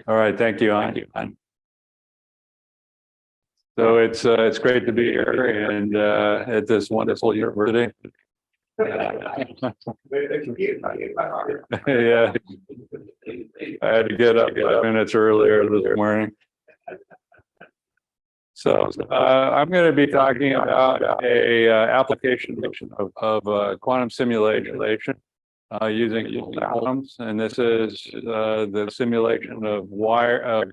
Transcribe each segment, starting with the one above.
All right, thank you, An. So it's great to be here and at this wonderful university. Yeah, I had to get up 5 minutes earlier this morning. So I'm going to be talking about a application of quantum simulation using atoms, and this is the simulation of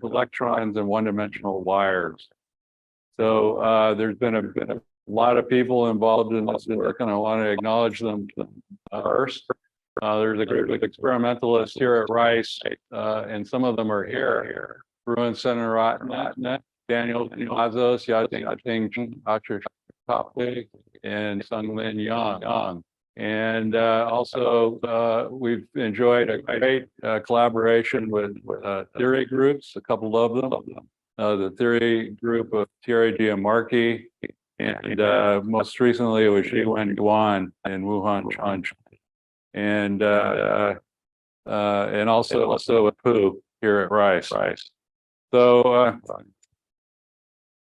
electrons and one-dimensional wires. So there's been a lot of people involved in this, and I kind of want to acknowledge them first. There's a group of experimentalists here at Rice, and some of them are here. Ruin Senaratnet, Daniel Mazos, Yating Achir, and Sung-Lin Yang. And also, we've enjoyed a great collaboration with theory groups, a couple of them. The theory group of Thierry Giamarchi, and most recently it was Xiwen Guan and Wuhan Chun, and also with Pu here at Rice. So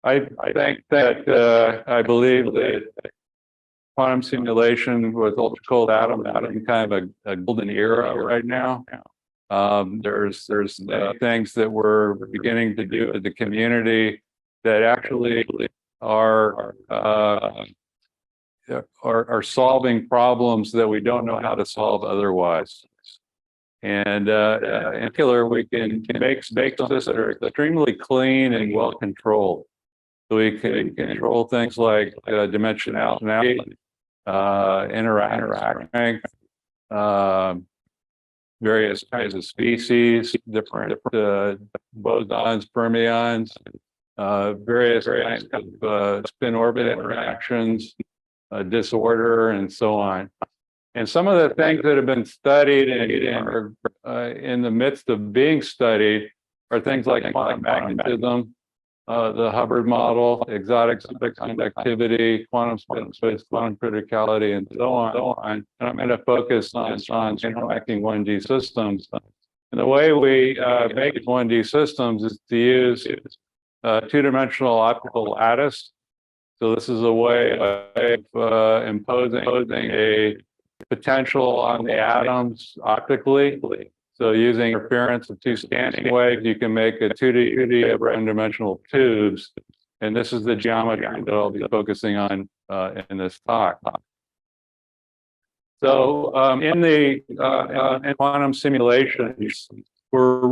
I think that I believe that quantum simulation with ultra cold atom kind of a golden era right now. There's things that we're beginning to do with the community that actually are solving problems that we don't know how to solve otherwise. And in particular, we can make systems that are extremely clean and well controlled. So we can control things like dimensionality, interaction strength, various kinds of species, different bosons, fermions, various kinds of spin orbit interactions, disorder, and so on. And some of the things that have been studied and are in the midst of being studied are things like quantum magnetism, the Hubbard model, exotic superconductivity, quantum space, quantum criticality, and so on. And I'm going to focus on interacting 1D systems. And the way we make 1D systems is to use two-dimensional optical lattice. So this is a way of imposing a potential on the atoms optically. So using interference of two scanning waves, you can make a 2D of one-dimensional tubes. And this is the geometry that I'll be focusing on in this talk. So in quantum simulations, we're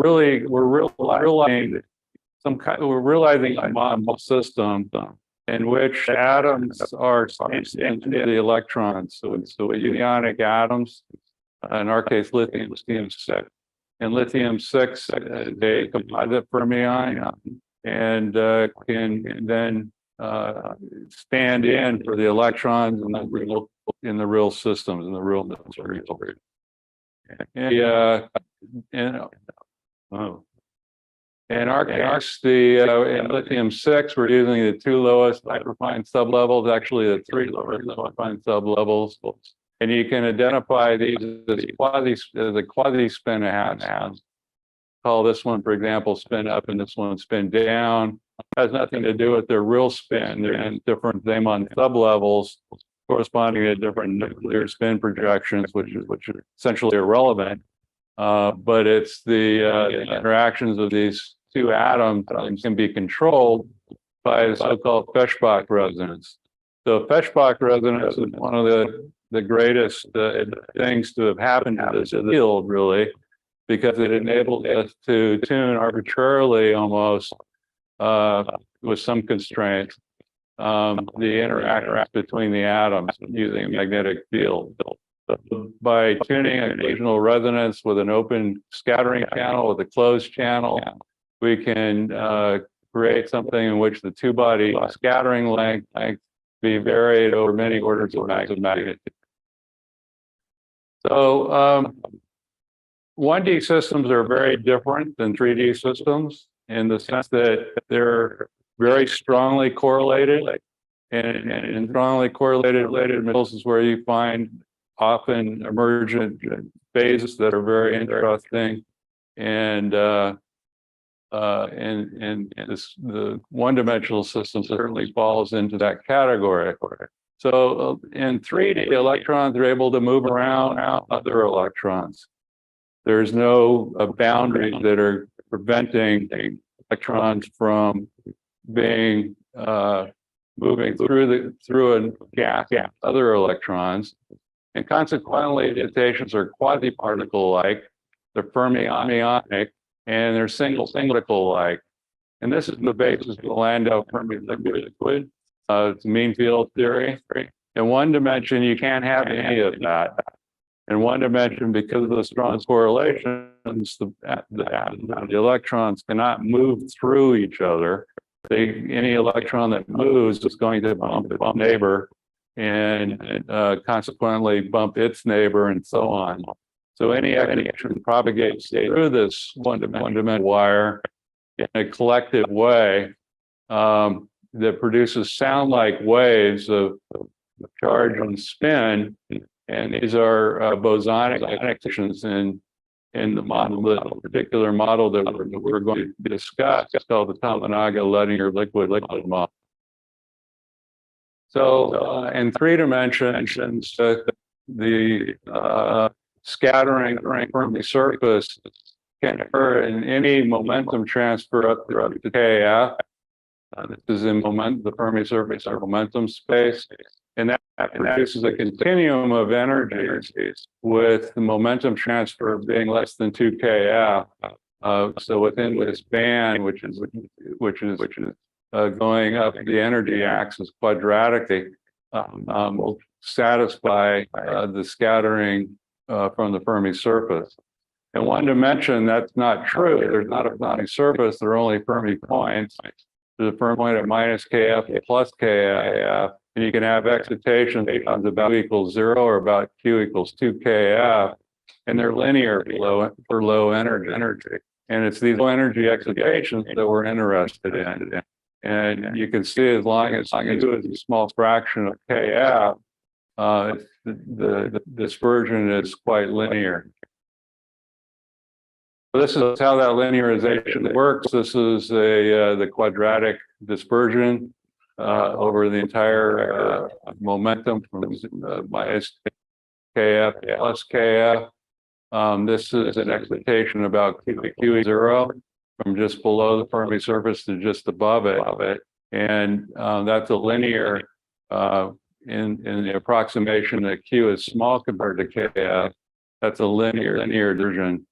realizing a model system in which atoms are into the electrons. So ionic atoms, in our case, lithium-6. And lithium-6 is a composite fermion and can then stand in for the electrons in the real systems, in the real material. In our case, in lithium-6, we're using the two lowest hyperfine sublevels, actually the three lowest hyperfine sublevels. And you can identify these as a quasi-spin atoms. Call this one, for example, spin up, and this one spin down. Has nothing to do with their real spin. They're in different Zeeman sublevels corresponding to different nuclear spin projections, which are essentially irrelevant. But it's the interactions of these two atoms can be controlled by the so-called Feshbach resonance. So Feshbach resonance is one of the greatest things to have happened to this field, really, because it enabled us to tune arbitrarily, almost with some constraints, the interaction between the atoms using a magnetic field. By tuning occasional resonance with an open scattering channel, with a closed channel, we can create something in which the two-body scattering length be varied over many orders of magnitude. So 1D systems are very different than 3D systems in the sense that they're very strongly correlated, and strongly correlated materials is where you find often emergent phases that are very interesting. And the one-dimensional system certainly falls into that category. So in 3D, electrons are able to move around other electrons. There's no boundaries that are preventing electrons from being moving through a gap other electrons, and consequently, the excitations are quasi-particle-like, they're fermionic, and they're single-particle-like. And this is the basis of the Landau Fermi liquid. It's mean field theory. In one dimension, you can't have any of that. In one dimension, because of the strong correlations, the electrons cannot move through each other. Any electron that moves is going to bump its neighbor and consequently bump its neighbor and so on. So any action propagates through this one-dimensional wire in a collective way that produces sound-like waves of charge and spin, and these are bosonic excitations in the model, the particular model that we're going to discuss. It's called the Luttinger liquid model. So in 3 dimensions, the scattering from the surface can occur in any momentum transfer up to kf. This is in the Fermi surface or momentum space. And that produces a continuum of energies with the momentum transfer being less than 2 kF. So within this band, which is going up the energy axis quadratically, will satisfy the scattering from the Fermi surface. In one dimension, that's not true. There's not a Fermi surface. There are only Fermi points. There's a Fermi point at minus kF plus kF. And you can have excitation times about Q equals 0 or about Q equals 2 kF, and they're linear for low energy. And it's these low energy excitations that we're interested in. And you can see as long as Q is a small fraction of kF, the dispersion is quite linear. So this is how that linearization works. This is the quadratic dispersion over the entire momentum from minus kF plus kF. This is an excitation about Q 0 from just below the Fermi surface to just above it. And that's a linear in the approximation that Q is small compared to kF. That's a linear version,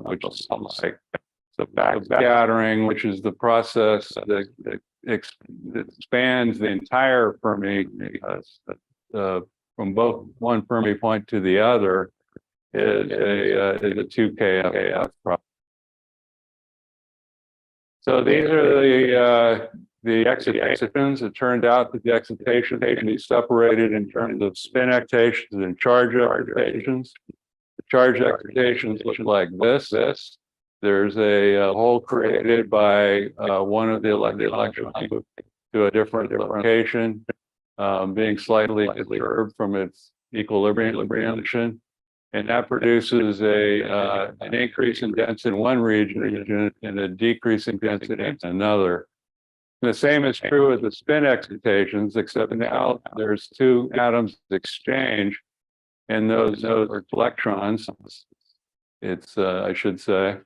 which is like the backscattering, which is the process that expands the entire Fermi from both one Fermi point to the other is a 2 kF process. So these are the excitations. It turned out that the excitations can be separated in terms of spin excitations and charge excitations. The charge excitations look like this. There's a hole created by one of the electrons to a different location, being slightly disturbed from its equilibrium position. And that produces an increase in density in one region and a decrease in density in another. And the same is true with the spin excitations, except now there's 2 atoms exchange, and those are electrons. It's I should say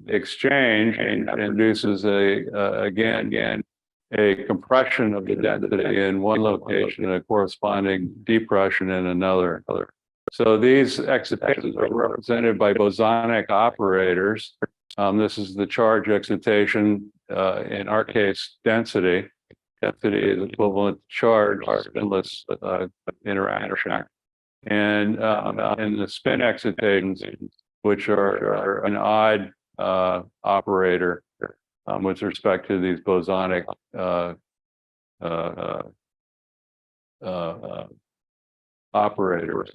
exchange and induces again a compression of the density in one location and a corresponding depression in another. So these excitations are represented by bosonic operators. This is the charge excitation, in our case, density. Density is equivalent to charge, spinless interaction. And the spin excitations, which are an odd operator with respect to these bosonic operators.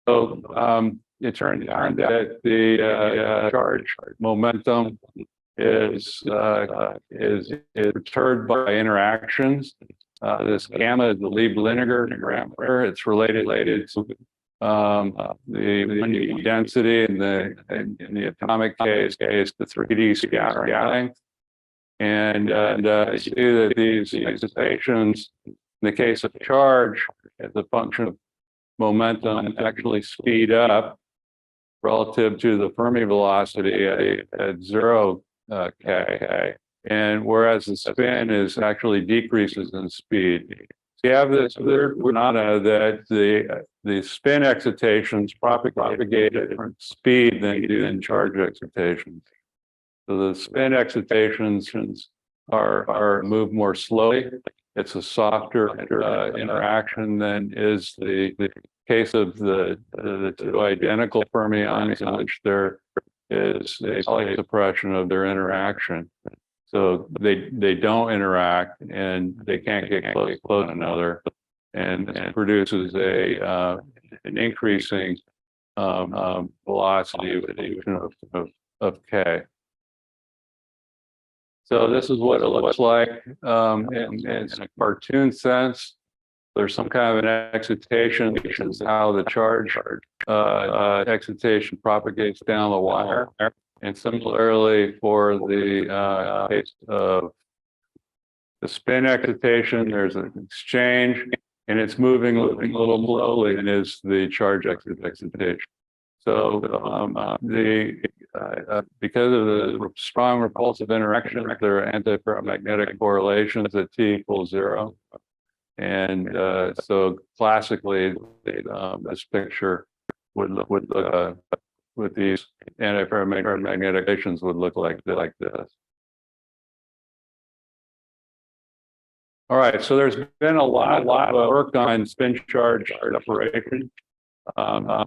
So it turns out that the charge momentum is perturbed by interactions. This gamma is the Luttinger parameter. It's related to the density in the atomic case, the 3D scattering length. And you see that these excitations, in the case of charge, as a function of momentum, actually speed up relative to the Fermi velocity at 0 K. And whereas the spin is actually decreases in speed. So you have this weird phenomena that the spin excitations propagate at different speed than do in charge excitations. So the spin excitations are move more slowly. It's a softer interaction than is the case of the two identical fermions in which there is a slight suppression of their interaction. So they don't interact and they can't get close to one another, and produces an increasing velocity of K. So this is what it looks like in a cartoon sense. There's some kind of an excitation, which is how the charge excitation propagates down the wire. And similarly for the case of the spin excitation, there's an exchange, and it's moving a little slowly, and is the charge excitation. So because of the strong repulsive interaction, there are anti-ferromagnetic correlations at t equals 0. And so classically, this picture would look with these anti-ferromagnetic conditions would look like this. All right, so there's been a lot of work on spin charge separation.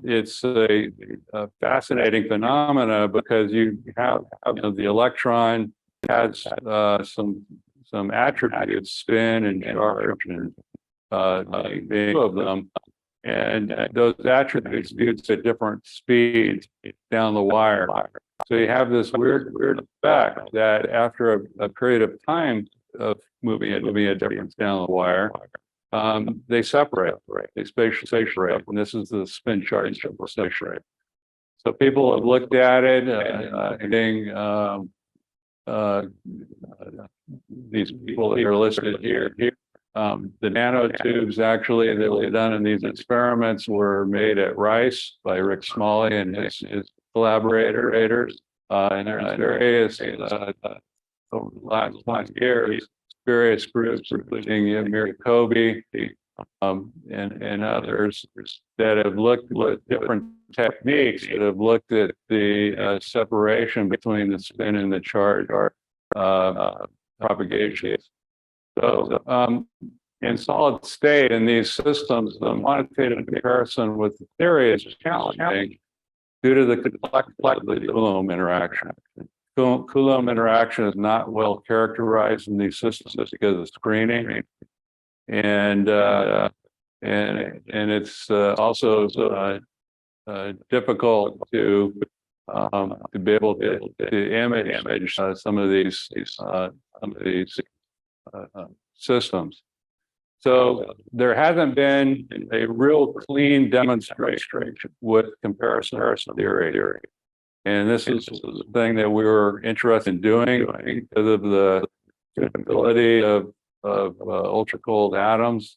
It's a fascinating phenomena because you have the electron has some attributes, spin and charge, and being two of them, and those attributes at different speeds down the wire. So you have this weird effect that after a period of time of moving a difference down the wire, they separate, they spatially separate, and this is the spin charge separate. So people have looked at it, these people that are listed here. The nanotubes actually that were done in these experiments were made at Rice by Rick Smalley and his collaborators. And there's various over the last 20 years, various groups, including Amir Kobe and others, that have looked at different techniques that have looked at the separation between the spin and the charge propagation. So in solid state in these systems, the quantitative comparison with the theory is challenging due to the complexity of the Coulomb interaction. Coulomb interaction is not well characterized in these systems because of screening, and it's also difficult to be able to image some of these systems. So there hasn't been a real clean demonstration with comparison theory. And this is the thing that we were interested in doing because of the capability of ultra cold atoms.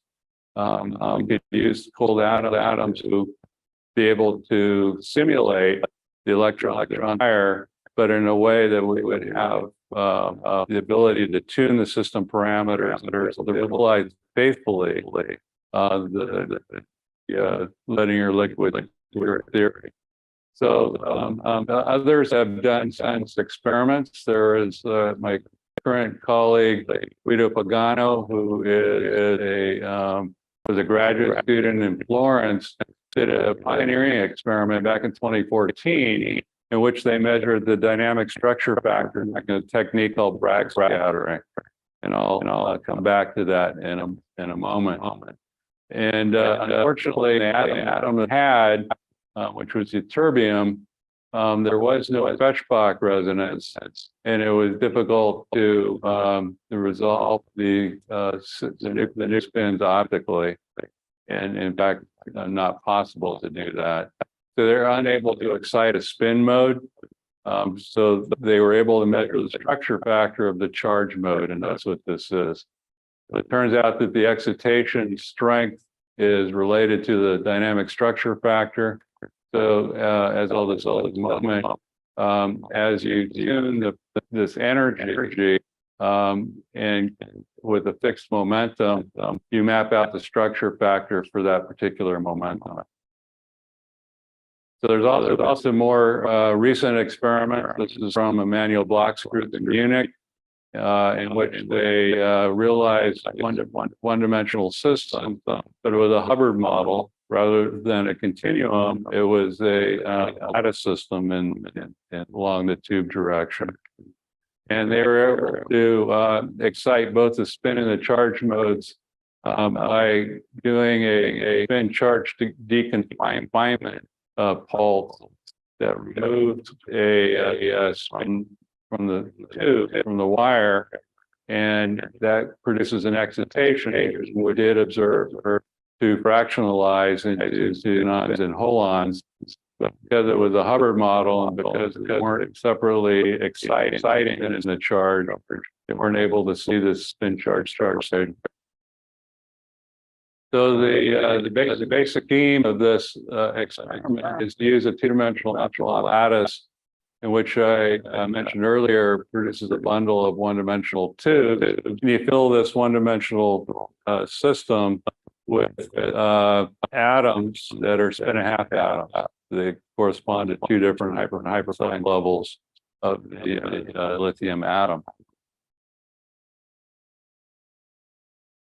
We could use cold atoms to be able to simulate the electron wire, but in a way that we would have the ability to tune the system parameters to realize faithfully the Luttinger liquid theory. So others have done science experiments. There is my current colleague Guido Pagano, who was a graduate student in Florence, did a pioneering experiment back in 2014 in which they measured the dynamic structure factor in a technique called Bragg scattering, and I'll come back to that in a moment. And unfortunately, the atom it had, which was ytterbium, there was no Feshbach resonance, and it was difficult to resolve the new spins optically, and in fact, not possible to do that. So they're unable to excite a spin mode. So they were able to measure the structure factor of the charge mode, and that's what this is. It turns out that the excitation strength is related to the dynamic structure factor. So as all this moment, as you tune this energy and with a fixed momentum, you map out the structure factor for that particular momentum. So there's also more recent experiments. This is from Emanuel Bloch's group in Munich, in which they realized one-dimensional system, but it was a Hubbard model rather than a continuum. It was a lattice system along the tube direction. And they were able to excite both the spin and the charge modes by doing a spin charge deconfinement pulse that removed a spin from the tube, from the wire, and that produces an excitation, which we did observe to fractionalize into nons and holons. But because it was a Hubbard model and because they weren't separately exciting in the charge, they weren't able to see this spin charge state. So the basic theme of this experiment is to use a two-dimensional lattice, in which I mentioned earlier, produces a bundle of one-dimensional tubes. And you fill this one-dimensional system with atoms that are spin-and-a-half atoms. They correspond to two different hyperfine levels of the lithium atom.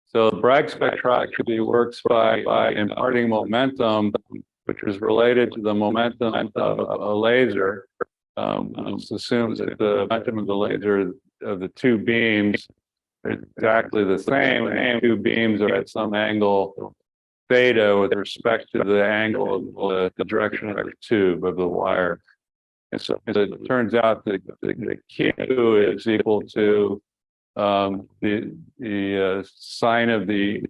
So Bragg spectroscopy works by imparting momentum, which is related to the momentum of a laser. Let's assume that the momentum of the laser of the two beams is exactly the same, and the two beams are at some angle theta with respect to the angle of the direction of the tube of the wire. And so it turns out that the Q is equal to the sine of the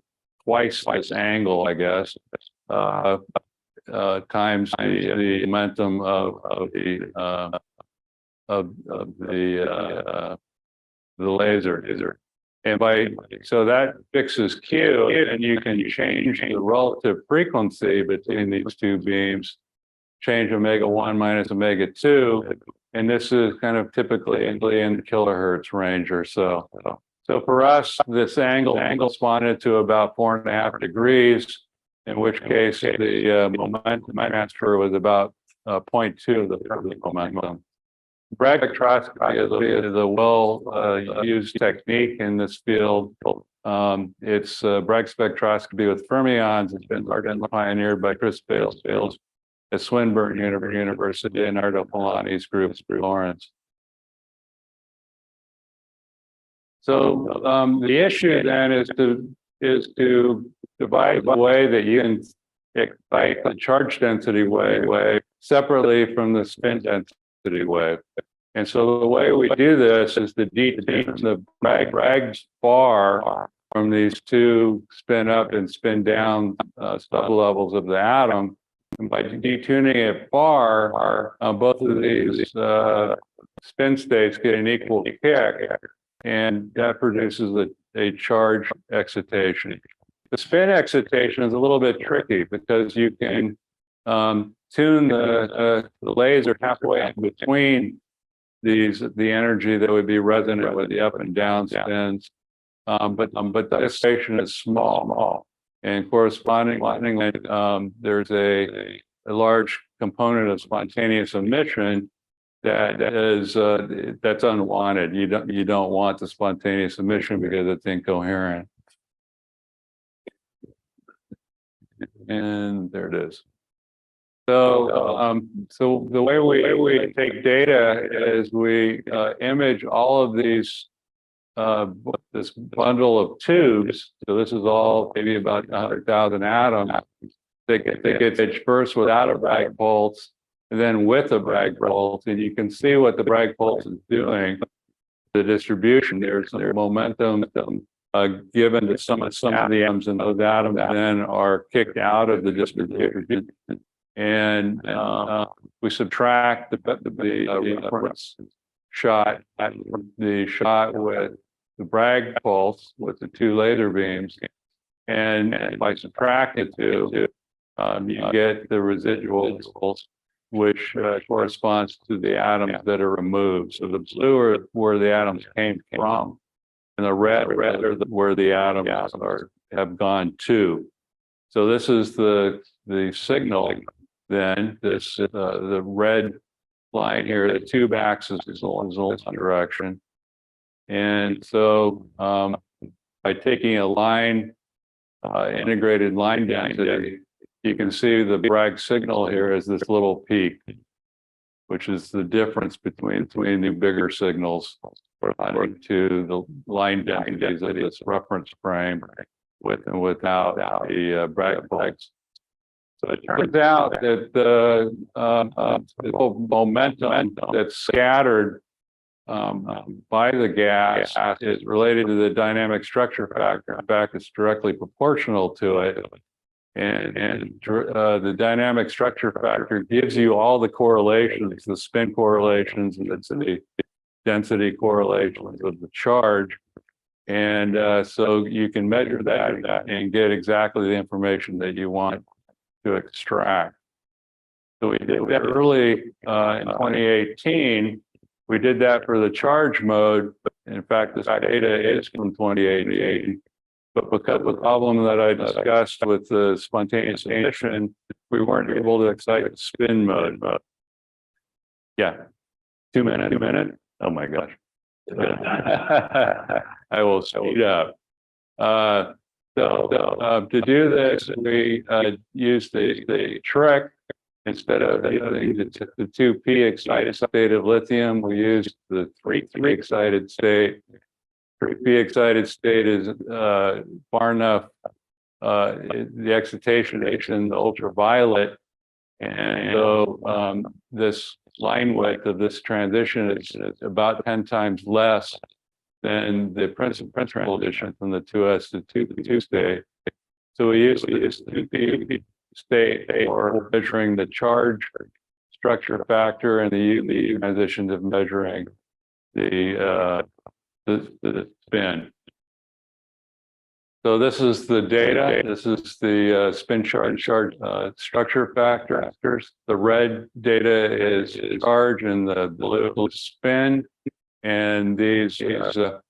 twice this angle, I guess, times the momentum of the laser. And so that fixes Q, and you can change the relative frequency between these two beams, change omega 1 minus omega 2, and this is kind of typically in the kilohertz range or so. So for us, this angle corresponded to about 4.5 degrees, in which case the momentum transfer was about 0.2 of the Fermi momentum. Bragg spectroscopy is a well-used technique in this field. It's Bragg spectroscopy with fermions. It's been pioneered by Chris Bales at Swinburne University and Nardo Polani's group, Florence. So the issue then is to divide the way that you can excite the charge density wave separately from the spin density wave. And so the way we do this is to detune the Bragg's bar from these two spin up and spin down sublevels of the atom. And by detuning it far, both of these spin states get an equal kick, and that produces a charge excitation. The spin excitation is a little bit tricky because you can tune the laser halfway in between the energy that would be resonant with the up and down spins, but the excitation is small. And correspondingly, there's a large component of spontaneous emission that's unwanted. You don't want the spontaneous emission because it's incoherent. And there it is. So the way we take data is we image all of these this bundle of tubes. So this is all maybe about 100,000 atoms that get imaged first without a Bragg pulse, and then with a Bragg pulse, and you can see what the Bragg pulse is doing. The distribution, there's some momentum given to some of the atoms, and those atoms then are kicked out of the distribution, and we subtract the reference shot, the shot with the Bragg pulse with the two laser beams, and by subtracting the two, you get the residual pulse, which corresponds to the atoms that are removed. So the blue are where the atoms came from, and the red are where the atoms have gone to. So this is the signal. Then this the red line here, the tube axis is in this direction, and so by taking a line, integrated line density, you can see the Bragg signal here is this little peak, which is the difference between the bigger signals corresponding to the line densities of this reference frame with and without the Bragg pulse. So it turns out that the momentum that's scattered by the gas is related to the dynamic structure factor. In fact, it's directly proportional to it. And the dynamic structure factor gives you all the correlations, the spin correlations, and the density correlations of the charge. And so you can measure that and get exactly the information that you want to extract. So we did that early in 2018. We did that for the charge mode. In fact, this data is from 2018. But because of the problem that I discussed with the spontaneous emission, we weren't able to excite the spin mode. Yeah, 2 minutes. Oh my gosh. I will speed up. So to do this, we used the trick. Instead of using the 2p excited state of lithium, we used the 3p excited state. 3p excited state is far enough, the excitation is in the ultraviolet, and so this line width of this transition is about 10 times less than the principal transition from the 2s to 2p state. So we use this 2p state for measuring the charge structure factor and the UV transition of measuring the spin. So this is the data. This is the spin charge structure factors. The red data is charge and the blue spin. And these are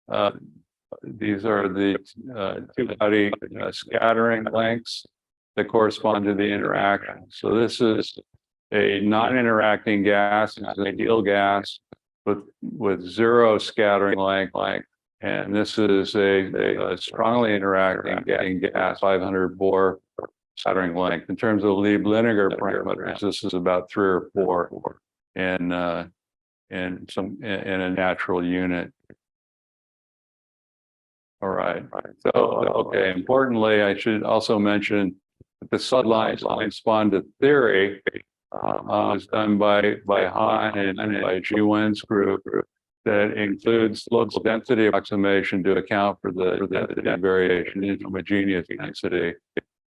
the two-body scattering lengths that correspond to the interaction. So this is a non-interacting gas, it's an ideal gas with zero scattering length, and this is a strongly interacting gas, 500 Bohr scattering length. In terms of Luttinger parameters, this is about 3 or 4 in a natural unit. All right. So okay. Importantly, I should also mention that the subline sponded theory was done by Han and by Ji Wen's group that includes local density approximation to account for the density variation in homogeneous density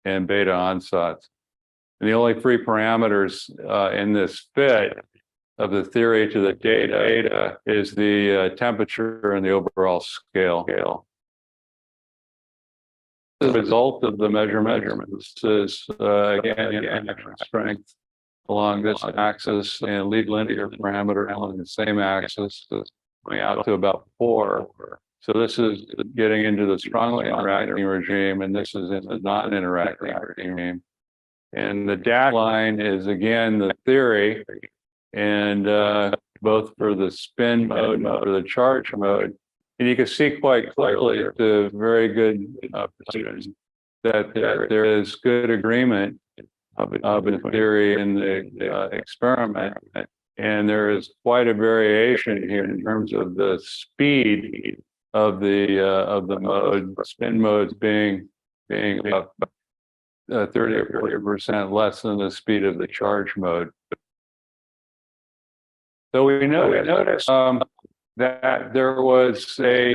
and beta ansatz. And the only free parameters in this fit of the theory to the data is the temperature and the overall scale. The result of the measurements is again strength along this axis and lead linear parameter along the same axis, going out to about 4. So this is getting into the strongly interacting regime, and this is in the non-interacting regime. And the dashed line is again the theory, and both for the spin mode and for the charge mode. And you can see quite clearly the very good precision that there is good agreement of the theory and the experiment, and there is quite a variation here in terms of the speed of the mode. Spin modes being about 30 or 40% less than the speed of the charge mode. So we noticed that there was a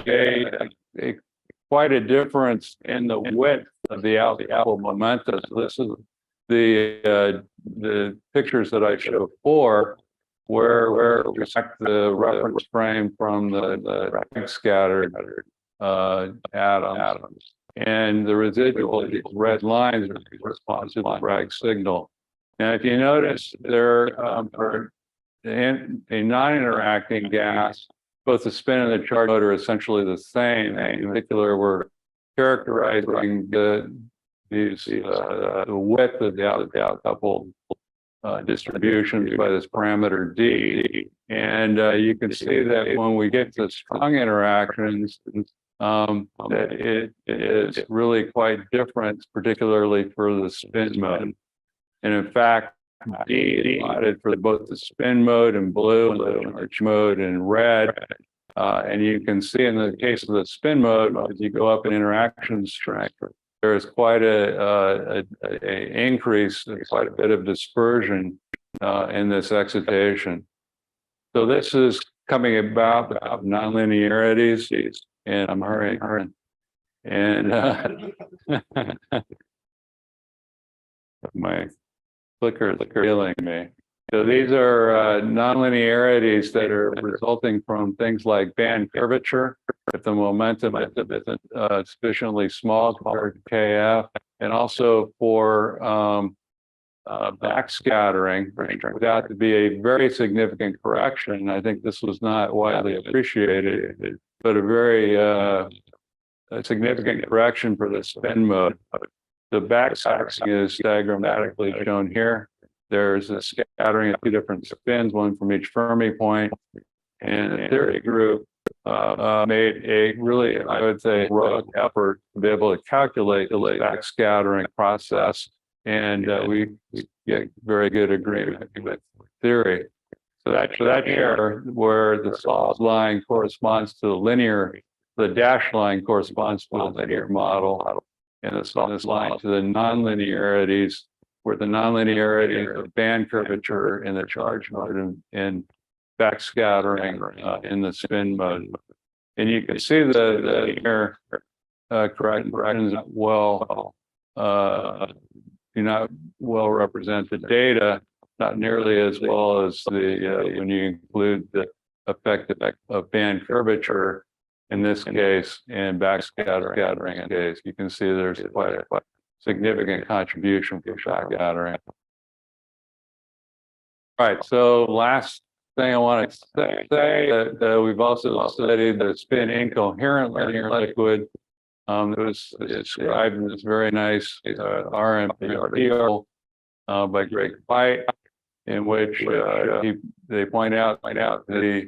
quite a difference in the width of the alpha momentum. So this is the pictures that I showed before, where the reference frame from the Bragg scattered atoms, and the residual red lines respond to the Bragg signal. Now, if you notice, there for a non-interacting gas, both the spin and the charge mode are essentially the same. In particular, we're characterizing the width of the outcoupled distributions by this parameter D. And you can see that when we get to strong interactions, that it is really quite different, particularly for the spin mode. And in fact, D plotted for both the spin mode in blue and the charge mode in red. And you can see in the case of the spin mode, as you go up in interaction strength, there is quite a increase, quite a bit of dispersion in this excitation. So this is coming about non-linearities, and I'm hurrying. And my clicker killing me. So these are non-linearities that are resulting from things like band curvature, if the momentum isn't sufficiently small compared to KF, and also for backscattering, without to be a very significant correction. I think this was not widely appreciated, but a very a significant correction for the spin mode. The backscattering is diagrammatically shown here. There's a scattering of two different spins, one from each Fermi point, and the theory group made a really, I would say, heroic effort to be able to calculate the backscattering process, and we get very good agreement with theory. So that here, where the solid line corresponds to the linear, the dashed line corresponds to the linear model, and the solid line to the non-linearities, where the non-linearity of band curvature in the charge mode and backscattering in the spin mode. And you can see the linear corrections well do not well represent the data, not nearly as well as the when you include the effect of band curvature in this case and backscattering in this case. You can see there's quite a significant contribution for backscattering. All right, so last thing I want to say that we've also studied the spin incoherent linear liquid. It was described in this very nice RMP article by Greg White, in which they point out the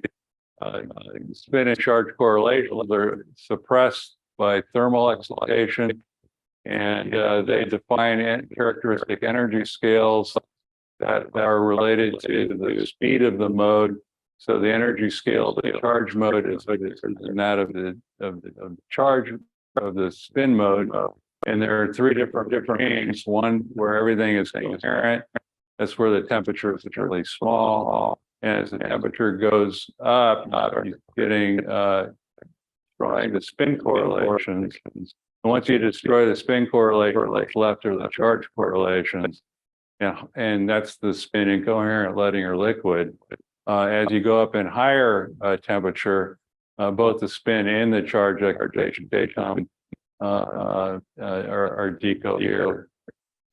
spin and charge correlations are suppressed by thermal excitation, and they define characteristic energy scales that are related to the speed of the mode. So the energy scale of the charge mode is that of the charge of the spin mode, and there are three different ranges. One where everything is coherent, that's where the temperature is really small, and as the temperature goes up, you're getting destroying the spin correlations. And once you destroy the spin correlation, what's left are the charge correlations, and that's the spin incoherent linear liquid. As you go up in higher temperature, both the spin and the charge excitation are decoherent.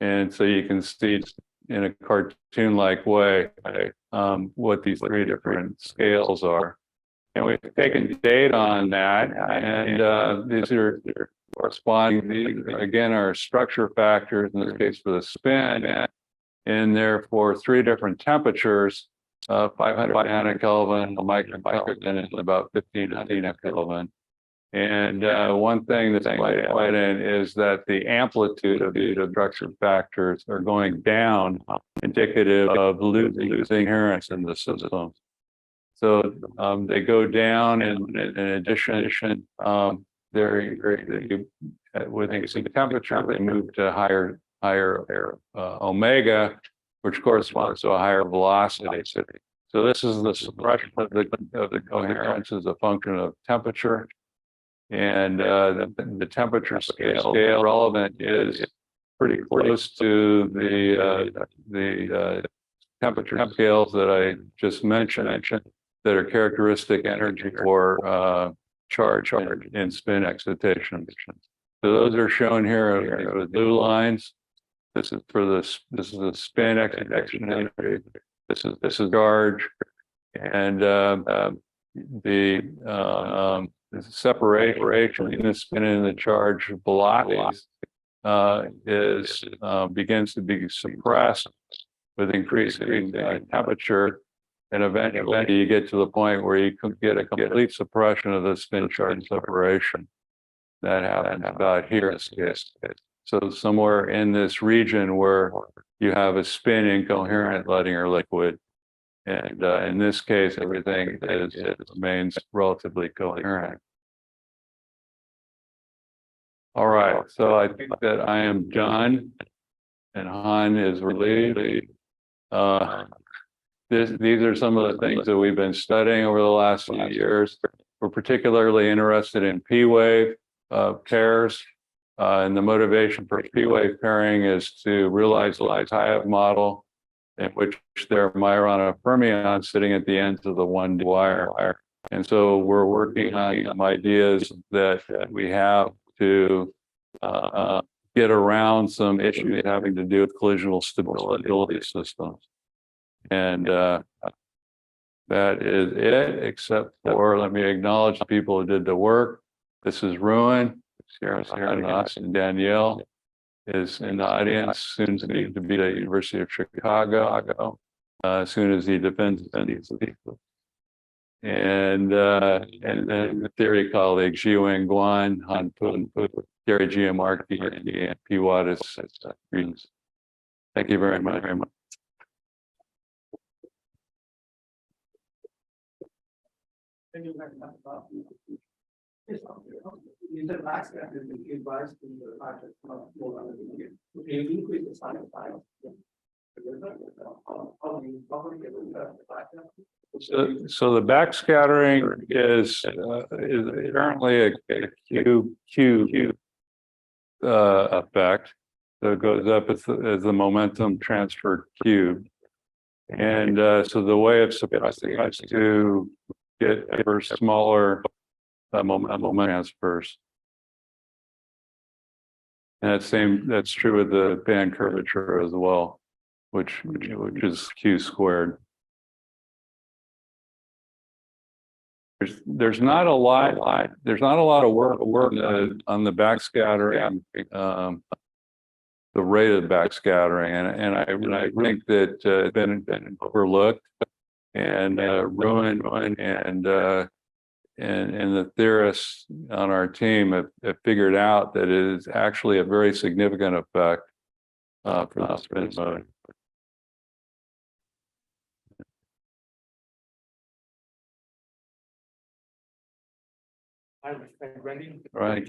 And so you can see in a cartoon-like way what these three different scales are. And we've taken data on that, and these are corresponding, again, are structure factors, in this case for the spin, and therefore three different temperatures, 500 nanokelvin, a microkelvin, and about 1500 nanokelvin. And one thing that's quite evident is that the amplitude of these structure factors are going down, indicative of losing inherence in the system. So they go down, and in addition, with increasing temperature, they move to higher omega, which corresponds to a higher velocity. So this is the suppression of the coherence as a function of temperature. And the temperature scale relevant is pretty close to the temperature scales that I just mentioned that are characteristic energy for charge in spin excitation. So those are shown here with blue lines. This is the spin excitation energy. This is charge, and the separation in the spin and the charge velocities begins to be suppressed with increasing temperature, and eventually you get to the point where you can get a complete suppression of the spin charge separation. That happens about here. So somewhere in this region where you have a spin incoherent Luttinger liquid, and in this case, everything remains relatively coherent. All right, so I think that I am done, and Han is relieved. These are some of the things that we've been studying over the last few years. We're particularly interested in P-wave pairs, and the motivation for P-wave pairing is to realize the Luttinger model, in which there might a fermion sitting at the ends of the 1D wire. And so we're working on some ideas that we have to get around some issues having to do with collisional stability systems. And that is it, except for, let me acknowledge the people who did the work. This is Ruin, and Danielle is in the audience, soon to be at the University of Chicago, as soon as he defends these people. And the theory colleagues, Xiwing Guan, Han Pun, Gary Giamarchi, and P. Wattis. Thank you very much. You said last step is advised to the project more on the increase the size of files. So the backscattering is apparently a Q effect. So it goes up as the momentum transfer cubed. And so the way of suppressing it is to get ever smaller momentum transfers. And that's true with the band curvature as well, which is Q squared. There's not a lot of work on the backscattering, the rate of backscattering, and I think that it's been overlooked, and Ruin and the theorists on our team have figured out that it is actually a very significant effect for the spin mode. Right.